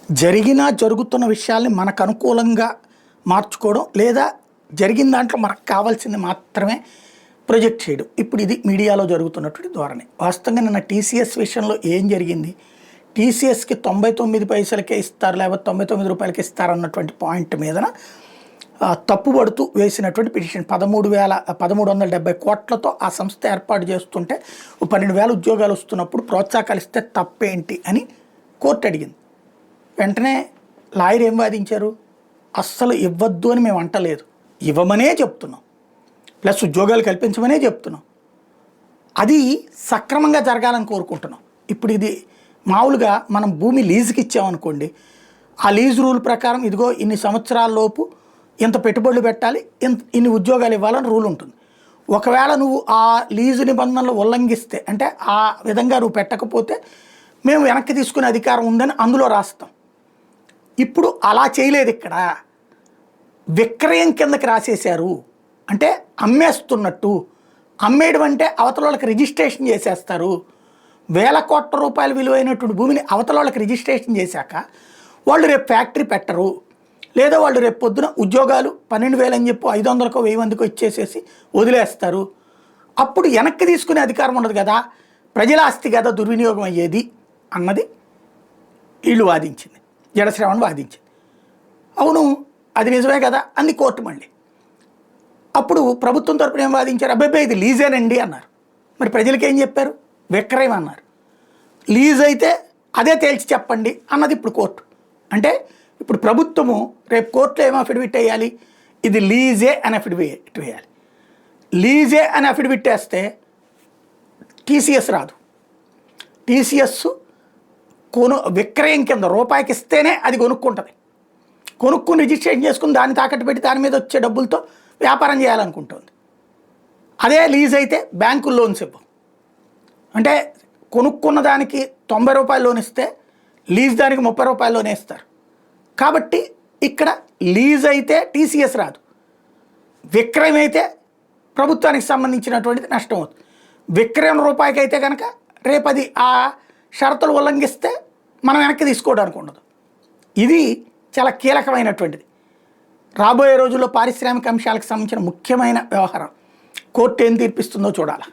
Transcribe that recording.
జరుగుతున్న విషయాల్ని మనకు అనుకూలంగా మార్చుకోవడం లేదా జరిగిన దాంట్లో మనకు కావాల్సింది మాత్రమే ప్రొజెక్ట్ చేయడం. ఇప్పుడు ఇది మీడియాలో జరుగుతున్నటువంటి ధోరణి. వాస్తవంగా నిన్న టీసీఎస్ విషయంలో ఏం జరిగింది, టీసీఎస్కి 99 పైసలకే ఇస్తారు లేకపోతే 99 రూపాయలకి ఇస్తారు అన్నటువంటి పాయింట్ మీదన తప్పుపడుతూ వేసినటువంటి పిటిషన్ 1370 కోట్లతో ఆ సంస్థ ఏర్పాటు చేస్తుంటే 12,000 ఉద్యోగాలు వస్తున్నప్పుడు ప్రోత్సాహకాలు ఇస్తే తప్పేంటి అని కోర్టు అడిగింది. వెంటనే లాయర్ ఏం వాదించారు, అస్సలు ఇవ్వద్దు అని మేము అంటలేదు, ఇవ్వమనే చెప్తున్నాం, ప్లస్ ఉద్యోగాలు కల్పించమనే చెప్తున్నాం, అది సక్రమంగా జరగాలని కోరుకుంటున్నాం. ఇప్పుడు ఇది మామూలుగా మనం భూమి లీజుకి ఇచ్చామనుకోండి, ఆ లీజ్ రూల్ ప్రకారం ఇదిగో ఇన్ని సంవత్సరాల లోపు ఇంత పెట్టుబడులు పెట్టాలి, ఇన్ని ఉద్యోగాలు ఇవ్వాలని రూల్ ఉంటుంది. ఒకవేళ నువ్వు ఆ లీజు నిబంధనలు ఉల్లంఘిస్తే అంటే ఆ విధంగా నువ్వు పెట్టకపోతే మేము వెనక్కి తీసుకునే అధికారం ఉందని అందులో రాస్తాం. ఇప్పుడు అలా చేయలేదు, ఇక్కడ విక్రయం కిందకి రాసేశారు. అంటే అమ్మేస్తున్నట్టు, అమ్మేయడం అంటే అవతల వాళ్ళకి రిజిస్ట్రేషన్ చేసేస్తారు. 1,000 కోట్ల రూపాయల విలువైనటువంటి భూమిని అవతల వాళ్ళకి రిజిస్ట్రేషన్ చేశాక వాళ్ళు రేపు ఫ్యాక్టరీ పెట్టరు, లేదా వాళ్ళు రేపు పొద్దున ఉద్యోగాలు 12,000 అని చెప్పి 500కో 1,000 మందికో ఇచ్చేసేసి వదిలేస్తారు. అప్పుడు వెనక్కి తీసుకునే అధికారం ఉండదు కదా, ప్రజల ఆస్తి కదా దుర్వినియోగం అయ్యేది అన్నది వీళ్ళు వాదించింది, జడశ్రవణ్ వాదించింది. అవును అది నిజమే కదా అంది కోర్టు. మళ్ళీ అప్పుడు ప్రభుత్వం తరపున ఏం వాదించారు, అబ్బాయి ఇది లీజేనండి అన్నారు. మరి ప్రజలకి ఏం చెప్పారు, విక్రయం అన్నారు. లీజ్ అయితే అదే తేల్చి చెప్పండి అన్నది ఇప్పుడు కోర్టు. అంటే ఇప్పుడు ప్రభుత్వము రేపు కోర్టులో ఏం అఫిడవిట్ వేయాలి, ఇది లీజే అని అఫిడవిట్ వేయాలి. లీజే అని అఫిడవిట్ వేస్తే టీసీఎస్ రాదు. టీసీఎస్ విక్రయం కింద రూపాయికి ఇస్తేనే అది కొనుక్కుంటుంది. కొనుక్కుని రిజిస్ట్రేషన్ చేసుకుని దాన్ని తాకట్టు పెట్టి దాని మీద వచ్చే డబ్బులతో వ్యాపారం చేయాలనుకుంటుంది. అదే లీజ్ అయితే బ్యాంకు లోన్స్ ఇవ్వం. అంటే కొనుక్కున్న దానికి 90 రూపాయలు లోన్ ఇస్తే లీజ్ దానికి 30 రూపాయలు లోన్ ఇస్తారు. కాబట్టి ఇక్కడ లీజ్ అయితే టీసీఎస్ రాదు, విక్రయం అయితే ప్రభుత్వానికి సంబంధించినటువంటిది నష్టం అవుతుంది. విక్రయం రూపాయికి అయితే కనుక రేపు అది ఆ షరతులు ఉల్లంఘిస్తే మనం వెనక్కి తీసుకోవడానికి ఉండదు. ఇది చాలా కీలకమైనటువంటిది. రాబోయే రోజుల్లో పారిశ్రామిక అంశాలకు సంబంధించిన ముఖ్యమైన వ్యవహారం. కోర్టు ఏం తీర్పిస్తుందో చూడాలి.